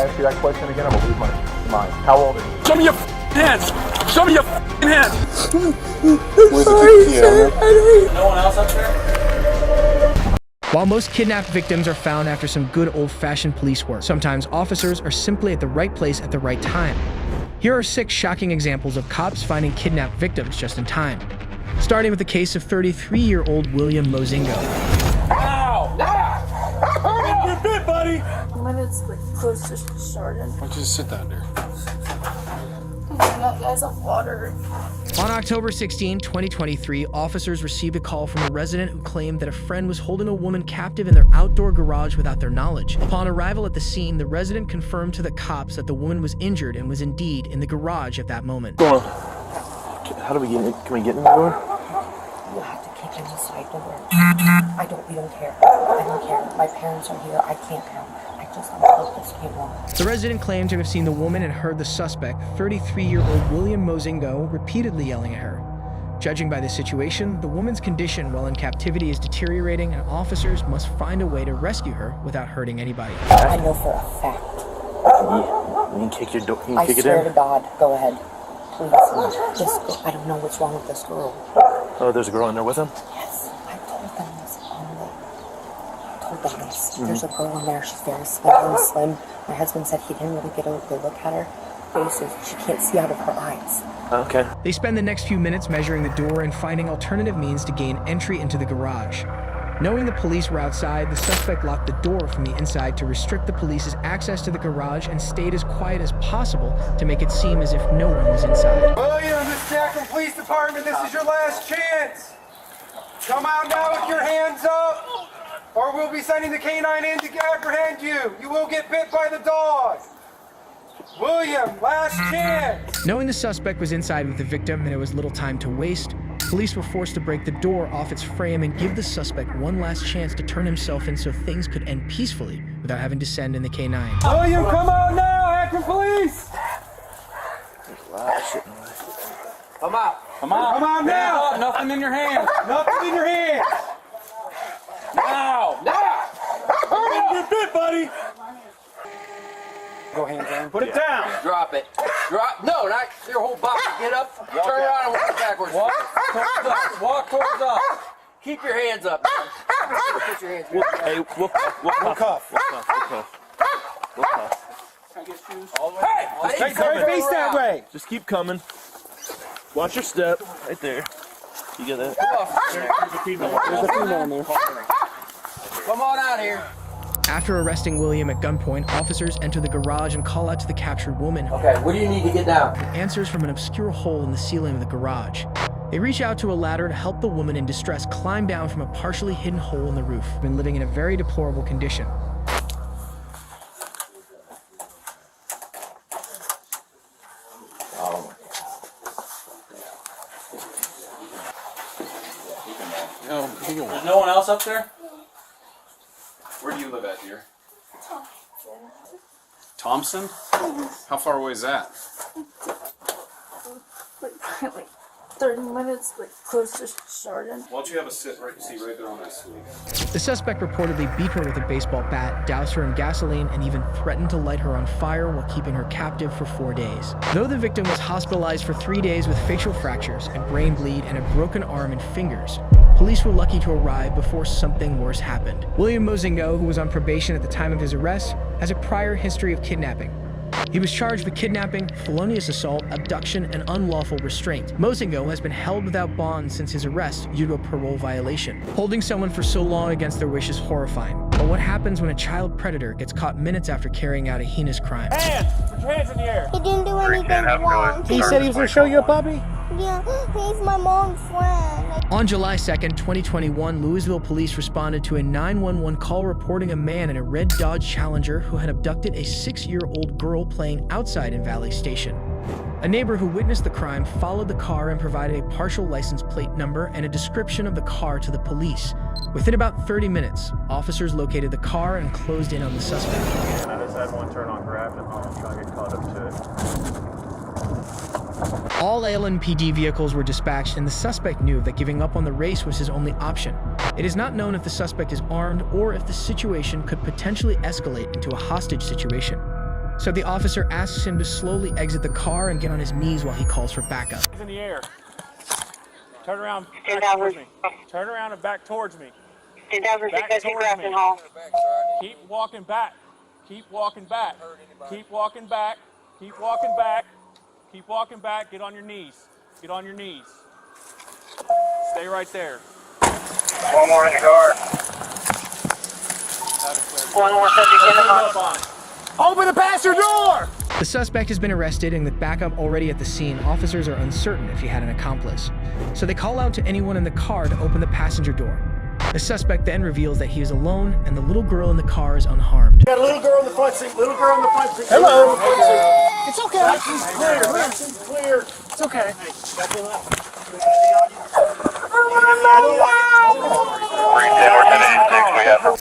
ask you that question again, I'm gonna lose my mind. How old are you? Show me your hands! Show me your hands! No one else up there? While most kidnapped victims are found after some good old-fashioned police work, sometimes officers are simply at the right place at the right time. Here are 6 shocking examples of cops finding kidnapped victims just in time. Starting with the case of 33-year-old William Mozingo. Ow! You're bit, buddy! Minutes like close to starting. Why don't you just sit down there? That guy's of water. On October 16, 2023, officers received a call from a resident who claimed that a friend was holding a woman captive in their outdoor garage without their knowledge. Upon arrival at the scene, the resident confirmed to the cops that the woman was injured and was indeed in the garage at that moment. Go on. How do we get in? Can we get in the door? You have to kick in the side door. We don't care. I don't care. My parents are here. I can't help. I just don't hope this came wrong. The resident claimed to have seen the woman and heard the suspect, 33-year-old William Mozingo, repeatedly yelling at her. Judging by the situation, the woman's condition while in captivity is deteriorating and officers must find a way to rescue her without hurting anybody. I know for a fact. You can kick your door. You can I kick it swear in. to God. Go ahead. Please. This girl, I don't know what's wrong with this girl. Oh, there's a girl in there with him? Yes, I told them this There's a girl in there. She's very slim. My husband said he didn't really get a good look at her. Faces. She can't see out of her eyes. Okay. They spend the next few minutes measuring the door and finding alternative means to gain entry into the garage. Knowing the police were outside, the suspect locked the door from the inside to restrict the police's access to the garage and stayed as quiet as possible to make it seem as if no one was inside. William, this is Jackson Police Department. This is your last chance. Come out now with your hands up, or we'll be sending the canine in to apprehend you. You will get bit by the dog. William, last chance. Knowing the suspect was inside with the victim and there was little time to waste, police were forced to break the door off its frame and give the suspect one last chance to turn himself in so things could end peacefully without having to send in the canine. William, come out now, Akron Police. There's a lot of shit in the way. Come out. Come out now. Nothing in your hands. Nothing in your hands. Now. You're bit, buddy. Go hands down. Put it down. Drop it. No, not your whole body. Get up. Turn around and walk backwards. Walk towards us. Walk towards us. Keep your hands up. Put your hands up. Hey, we'll cuff. Hey, face that way. Just keep coming. Watch your step. Right there. You get that? There's a female in there. Come on out here. After arresting William at gunpoint, officers enter the garage and call out to the captured woman. Okay, what do you need to get down? Answers from an obscure hole in the ceiling of the garage. They reach out to a ladder to help the woman in distress climb down from a partially hidden hole in the roof. Been living in a very deplorable condition. There's no one else up there? Where do you live at here? Thompson? How far away is that? Like 30 minutes, like close to starting. Why don't you have a seat right there on that sleeve? The suspect reportedly beat her with a baseball bat, doused her in gasoline, and even threatened to light her on fire while keeping her captive for 4 days. Though the victim was hospitalized for 3 days with facial fractures, a brain bleed, and a broken arm and fingers, police were lucky to arrive before something worse happened. William Mozingo, who was on probation at the time of his arrest, has a prior history of kidnapping. He was charged with kidnapping, felonious assault, abduction, and unlawful restraint. Mozingo has been held without bond since his arrest due to a parole violation. Holding someone for so long against their wish is horrifying. But what happens when a child predator gets caught minutes after carrying out a heinous crime? Hands! Put your hands in the air. He didn't do anything wrong. He said he was going to show you a puppy? Yeah, he's my mom's friend. On July 2nd, 2021, Louisville police responded to a 911 call reporting a man in a red Dodge Challenger who had abducted a 6-year-old girl playing outside in Valley Station. A neighbor who witnessed the crime followed the car and provided a partial license plate number and a description of the car to the police. Within about 30 minutes, officers located the car and closed in on the suspect. I just had one turn on grab and I'm trying to get caught up to it. All LMPD vehicles were dispatched, and the suspect knew that giving up on the race was his only option. It is not known if the suspect is armed or if the situation could potentially escalate into a hostage situation. So the officer asks him to slowly exit the car and get on his knees while he calls for backup. In the air. Turn around, back towards me. Turn around and back towards me. Back towards me. Keep walking back. Keep walking back. Keep walking back. Keep walking back. Keep walking back. Get on your knees. Get on your knees. Stay right there. One more in the car. One more subject in the car. Open the passenger door! The suspect has been arrested, and with backup already at the scene, officers are uncertain if he had an accomplice. So they call out to anyone in the car to open the passenger door. The suspect then reveals that he is alone and the little girl in the car is unharmed. Got a little girl in the front seat. Little girl in the front seat. Hello. It's okay. She's clear. She's clear. It's okay.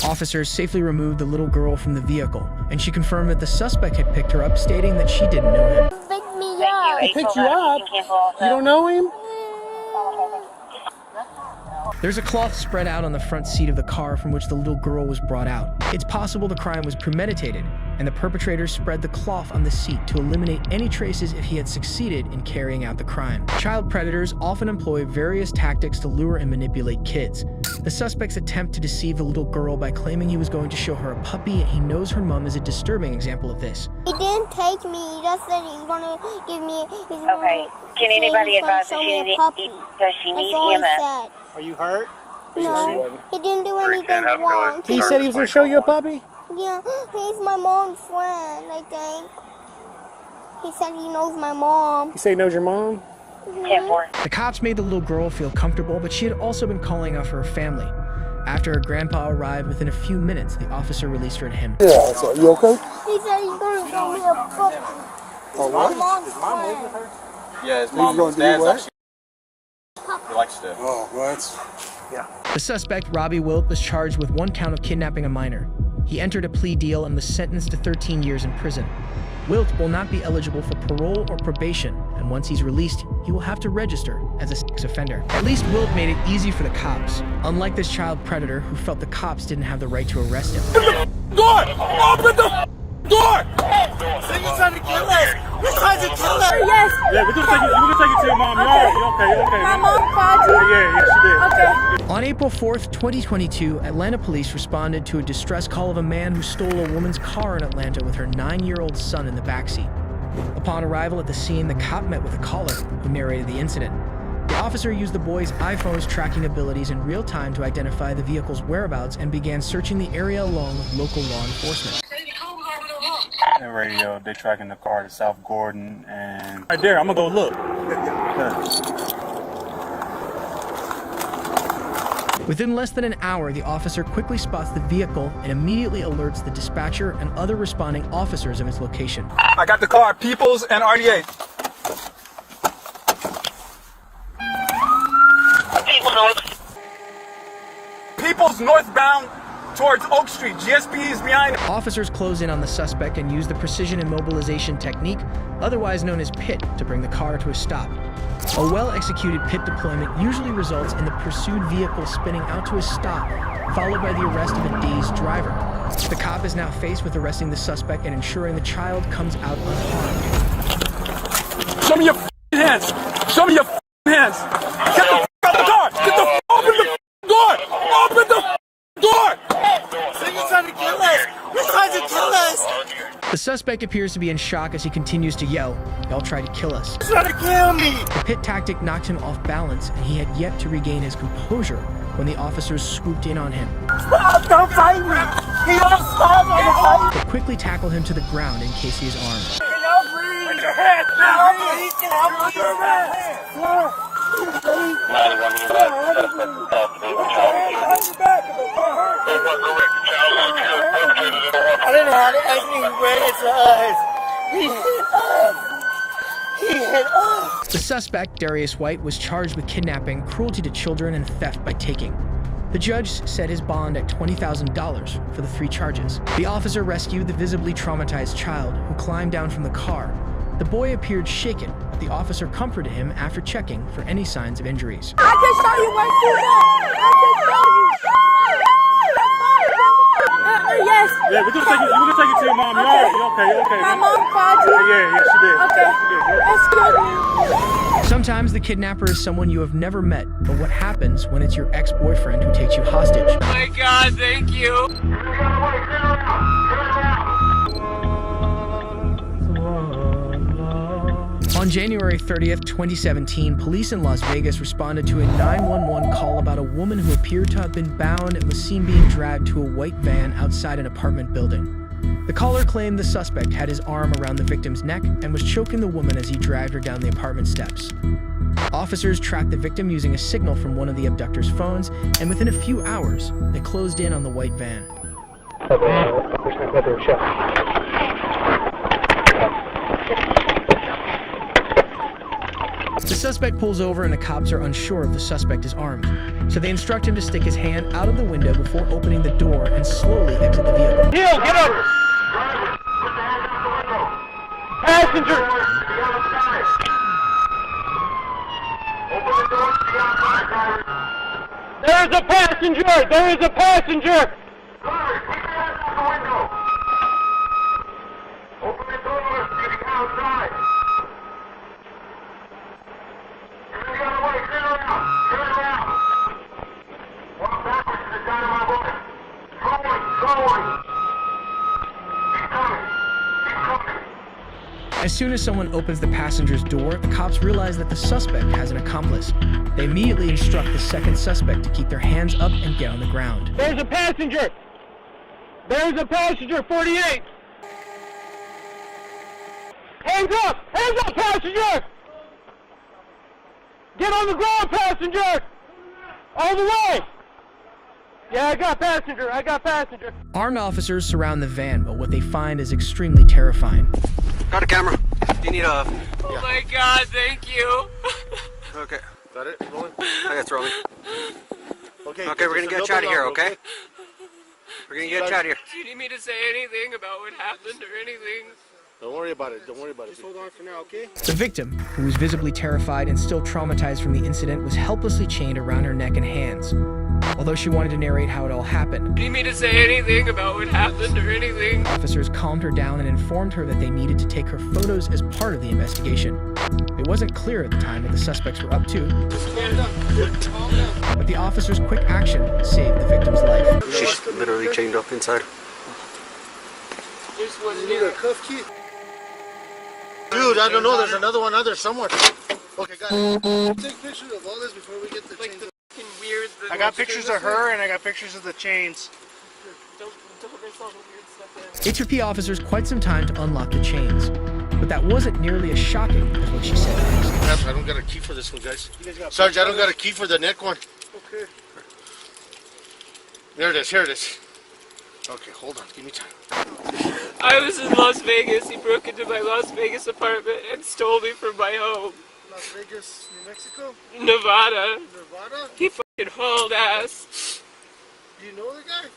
Officers safely removed the little girl from the vehicle, and she confirmed that the suspect had picked her up, stating that she didn't know him. Pick me up. He picked you up? You don't know him? There's a cloth spread out on the front seat of the car from which the little girl was brought out. It's possible the crime was premeditated, and the perpetrator spread the cloth on the seat to eliminate any traces if he had succeeded in carrying out the crime. Child predators often employ various tactics to lure and manipulate kids. The suspect's attempt to deceive the little girl by claiming he was going to show her a puppy and he knows her mom is a disturbing example of this. He didn't take me. He just said he's gonna give me. Okay. Can anybody advise if does she need EMS? Are you hurt? No, he didn't do anything wrong. He said he was going to show you a puppy? Yeah, he's my mom's friend, I think. He said he knows my mom. He said he knows your mom? 10-4. The cops made the little girl feel comfortable, but she had also been calling out for her family. After her grandpa arrived within a few minutes, the officer released her to him. Yeah, so you okay? He said he's gonna give me a puppy. Oh, what? My mom's friend. Yeah, his He's mom going and to do dad's what? actually. He likes to. Oh, well, that's... The suspect, Robbie Wilt, was charged with 1 count of kidnapping a minor. He entered a plea deal and was sentenced to 13 years in prison. Wilt will not be eligible for parole or probation, and once he's released, he will have to register as a sex offender. At least Wilt made it easy for the cops, unlike this child predator who felt the cops didn't have the right to arrest him. Door! Open the door! So you're trying to kill us! You're trying to kill us! Yes. Yeah, we're gonna take you to your mom. You're okay. My mom called you. Yeah, she did. On April 4th, 2022, Atlanta police responded to a distress call of a man who stole a woman's car in Atlanta with her 9-year-old son in the backseat. Upon arrival at the scene, the cop met with the caller, who narrated the incident. The officer used the boy's iPhone's tracking abilities in real time to identify the vehicle's whereabouts and began searching the area along with local law enforcement. That radio, they're tracking the car to South Gordon and... Right there, I'm gonna go look. Within less than an hour, the officer quickly spots the vehicle and immediately alerts the dispatcher and other responding officers of its location. I got the car, Peoples and RDA. Peoples northbound towards Oak Street. GSP is behind. Officers close in on the suspect and use the precision immobilization technique, otherwise known as PIT, to bring the car to a stop. A well-executed PIT deployment usually results in the pursued vehicle spinning out to a stop, followed by the arrest of a dazed driver. The cop is now faced with arresting the suspect and ensuring the child comes out unharmed. Show me your hands. Show me your hands. Get the out the car. Get the open the door. Open the door. So you're trying to kill us! You're trying to kill us! The suspect appears to be in shock as he continues to yell, "Y'all tried to kill us." You're trying to kill me! The PIT tactic knocked him off balance, and he had yet to regain his composure when the officers swooped in on him. Stop! Don't fight me! He won't stop! I'm They quickly tackled him to the ground in case he is armed. Can y'all breathe? Put your hands down! Please, can I put your hands? I didn't have anything ready to us. He hit us. The suspect, Darius White, was charged with kidnapping, cruelty to children, and theft by taking. The judge set his bond at $20,000 for the 3 charges. The officer rescued the visibly traumatized child, who climbed down from the car. The boy appeared shaken, The officer comforted him after checking for any signs of injuries. I can show you where you at. I can show you. Yes. Yeah, we're gonna take you to your mom. You okay? My mom called you? Yeah, she did. Okay. Yeah, she did. Excuse me. Sometimes the kidnapper is someone you have never met, but what happens when it's your ex-boyfriend who takes you hostage? Oh my God, thank you. On January 30th, 2017, police in Las Vegas responded to a 911 call about a woman who appeared to have been bound and was seen being dragged to a white van outside an apartment building. The caller claimed the suspect had his arm around the victim's neck and was choking the woman as he dragged her down the apartment steps. Officers tracked the victim using a signal from one of the abductor's phones, and within a few hours, they closed in on the white van. The suspect pulls over and the cops are unsure if the suspect is armed, so they instruct him to stick his hand out of the window before opening the door and slowly exit the vehicle. Heel, get up! Passenger! There is a passenger! There is a passenger! Open the door, getting outside. Turn around. Walk backwards to the side of my boy. Forward. Keep coming. As soon as someone opens the passenger's door, the cops realize that the suspect has an accomplice. They immediately instruct the second suspect to keep their hands up and get on the ground. There's a passenger! There's a passenger, 48! Hands up! Hands up, passenger! Get on the ground, passenger! All the way! Yeah, I got passenger. Armed officers surround the van, but what they find is extremely terrifying. Got a camera. Do you need a... Oh my God, thank you. Okay. Got it? Rolling? I got rolling. Okay, Okay, we're gonna get you out of here, okay? We're gonna get you out of here. Do you need me to say anything about what happened or anything? Don't worry about it. Just hold on for now, okay? The victim, who was visibly terrified and still traumatized from the incident, was helplessly chained around her neck and hands. Although she wanted to narrate how it all happened, Do you need me to say anything about what happened or anything? officers calmed her down and informed her that they needed to take her photos as part of the investigation. It wasn't clear at the time what the suspects were up to, but the officers' quick action saved the victim's life. She's literally chained up inside. Just one You need a cuff key? Dude, I don't know. There's another one out there somewhere. Okay, got it. Take pictures of all this before we get the chains. weird. I got pictures of her and I got pictures of the chains. Don't miss all the weird stuff in. It took the officers quite some time to unlock the chains, but that wasn't nearly as shocking as what she said next. I don't got a key for this one, guys. Sarge, I don't got a key for the neck one. Okay. Here it is. Okay, hold on. Give me time. I was in Las Vegas. He broke into my Las Vegas apartment and stole me from my home. Las Vegas, New Mexico? Nevada. Nevada? He fucking hauled ass. Do you know the guy?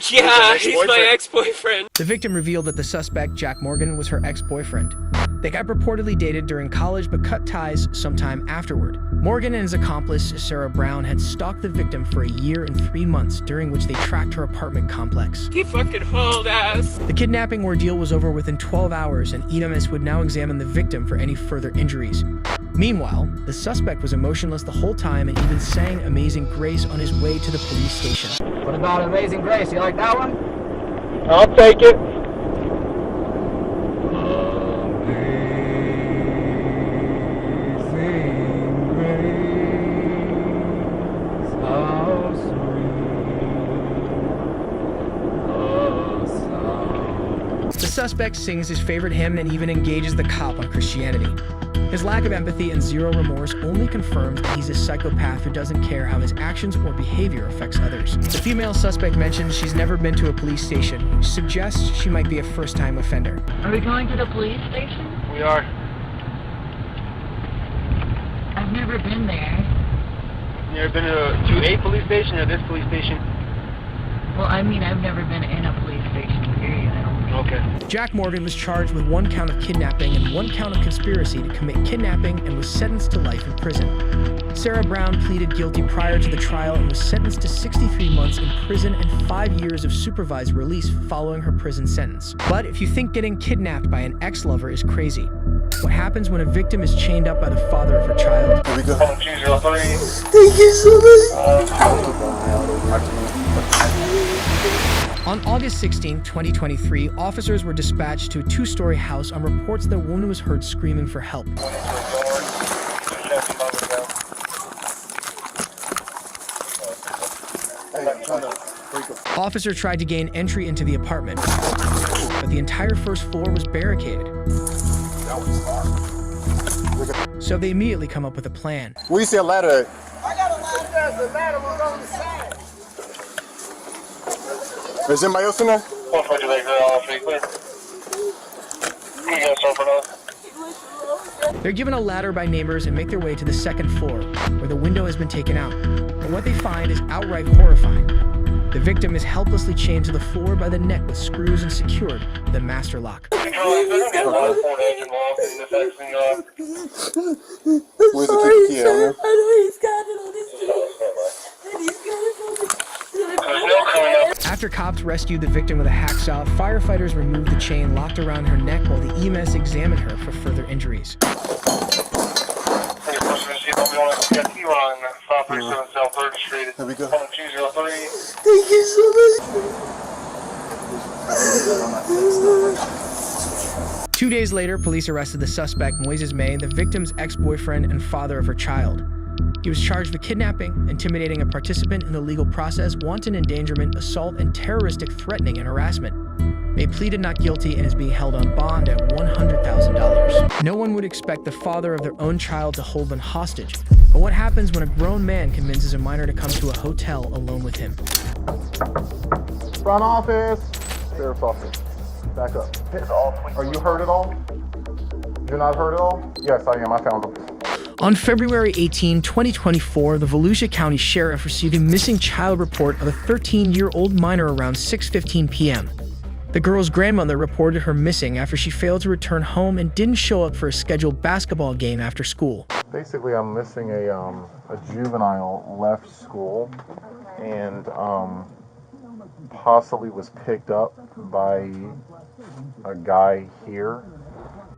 Yeah, he's my ex-boyfriend. The victim revealed that the suspect, Jack Morgan, was her ex-boyfriend. They got reportedly dated during college but cut ties sometime afterward. Morgan and his accomplice, Sarah Brown, had stalked the victim for a year and 3 months, during which they tracked her apartment complex. He fucking hauled ass. The kidnapping ordeal was over within 12 hours, and EMS would now examine the victim for any further injuries. Meanwhile, the suspect was emotionless the whole time and even sang Amazing Grace on his way to the police station. What about Amazing Grace? You like that one? I'll take it. The suspect sings his favorite hymn and even engages the cop on Christianity. His lack of empathy and zero remorse only confirms that he's a psychopath who doesn't care how his actions or behavior affects others. The female suspect mentions she's never been to a police station, which suggests she might be a first-time offender. Are we going to the police station? We are. I've never been there. You ever been to a police station or this police station? Well, I mean, I've never been in a police station, period. I don't Okay. Jack Morgan was charged with 1 count of kidnapping and 1 count of conspiracy to commit kidnapping and was sentenced to life in prison. Sarah Brown pleaded guilty prior to the trial and was sentenced to 63 months in prison and 5 years of supervised release following her prison sentence. But if you think getting kidnapped by an ex-lover is crazy, what happens when a victim is chained up by the father of her child? Here we go. Thank you so much. On August 16, 2023, officers were dispatched to a 2-story house on reports that a woman was heard screaming for help. Officer tried to gain entry into the apartment, but the entire first floor was barricaded. So they immediately come up with a plan. Where you see a ladder at? I got a ladder. The ladder was on the side. Is anybody else in there? They're given a ladder by neighbors and make their way to the 2nd floor, where the window has been taken out. But what they find is outright horrifying. The victim is helplessly chained to the floor by the neck with screws and secured with a master lock. Where's the key I know he's got it on his feet. And he's got it on his After cops rescued the victim with a hacksaw, firefighters removed the chain locked around her neck while the EMS examined her for further injuries. Here we go. Thank you so much. 2 days later, police arrested the suspect, Moises May, the victim's ex-boyfriend and father of her child. He was charged with kidnapping, intimidating a participant in the legal process, wanton endangerment, assault, and terroristic threatening and harassment. May pleaded not guilty and is being held on bond at $100,000. No one would expect the father of their own child to hold them hostage. But what happens when a grown man convinces a minor to come to a hotel alone with him? Front office. Sheriff's office. Back up. Are you hurt at all? You're not hurt at all? Yes, I am. I found him. On February 18, 2024, the Volusia County Sheriff received a missing child report of a 13-year-old minor around 6:15 p.m. The girl's grandmother reported her missing after she failed to return home and didn't show up for a scheduled basketball game after school. Basically, I'm missing a juvenile left school and possibly was picked up by a guy here.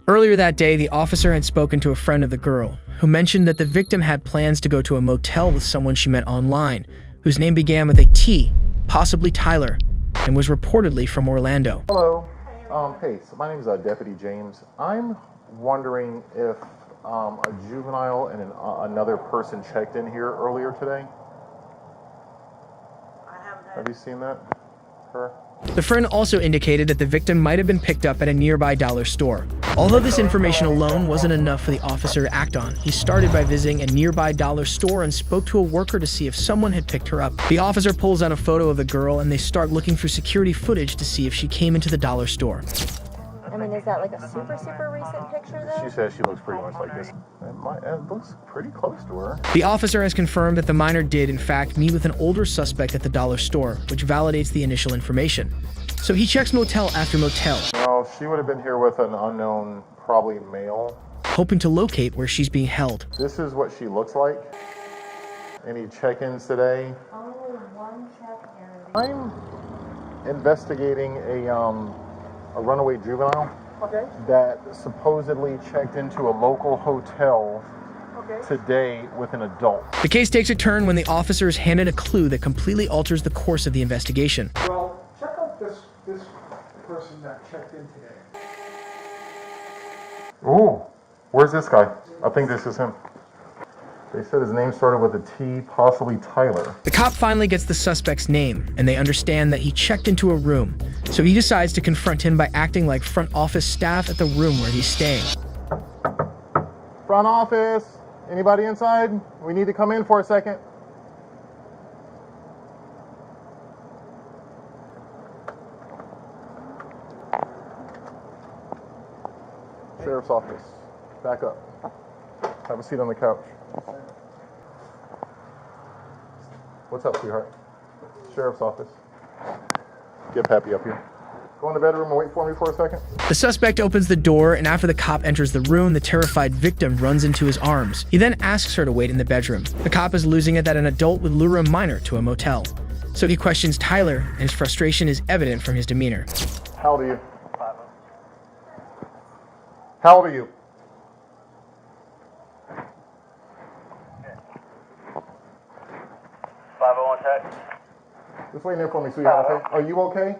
Earlier that day, the officer had spoken to a friend of the girl, who mentioned that the victim had plans to go to a motel with someone she met online, whose name began with a T, possibly Tyler, and was reportedly from Orlando. Hello. Hey, so my name is Deputy James. I'm wondering if a juvenile and another person checked in here earlier today. Have you seen that? Her? The friend also indicated that the victim might have been picked up at a nearby dollar store. Although this information alone wasn't enough for the officer to act on, he started by visiting a nearby dollar store and spoke to a worker to see if someone had picked her up. The officer pulls out a photo of the girl and they start looking through security footage to see if she came into the dollar store. I mean, is that like a super recent picture though? She says she looks pretty much like this. It looks pretty close to her. The officer has confirmed that the minor did, in fact, meet with an older suspect at the dollar store, which validates the initial information. So he checks motel after motel. No, she would have been here with an unknown, probably male, hoping to locate where she's being held. This is what she looks like. Any check-ins today? Only one check-in. I'm investigating a runaway juvenile that supposedly checked into a local hotel today with an adult. The case takes a turn when the officer is handed a clue that completely alters the course of the investigation. Well, check out this person that checked in today. Ooh, where's this guy? I think this is him. They said his name started with a T, possibly Tyler. The cop finally gets the suspect's name, and they understand that he checked into a room. So he decides to confront him by acting like front office staff at the room where he's staying. Front office, anybody inside? We need to come in for a second. Sheriff's office, back up. Have a seat on the couch. What's up, sweetheart? Sheriff's office. Get Pappy up here. Go in the bedroom and wait for me for a second. The suspect opens the door, and after the cop enters the room, the terrified victim runs into his arms. He then asks her to wait in the bedroom. The cop is losing it that an adult would lure a minor to a motel. So he questions Tyler, and his frustration is evident from his demeanor. How old are you? 5. How old are you? Just wait there for me, sweetheart, okay? Are you okay?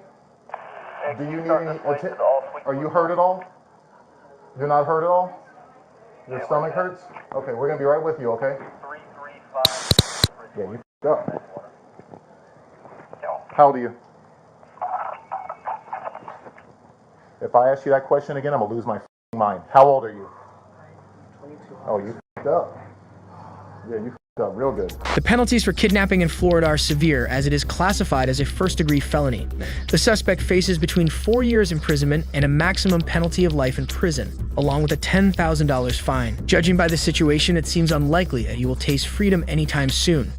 Do you need any attention? Are you hurt at all? You're not hurt at all? Your stomach hurts? Okay, we're gonna be right with you, okay? 335. Yeah, you f***ed up. How old are you? If I ask you that question again, I'm gonna lose my f***ing mind. How old are you? 22. Oh, you f***ed up. Yeah, you f***ed up real good. The penalties for kidnapping in Florida are severe, as it is classified as a first-degree felony. The suspect faces between 4 years imprisonment and a maximum penalty of life in prison, along with a $10,000 fine. Judging by the situation, it seems unlikely that you will taste freedom anytime soon.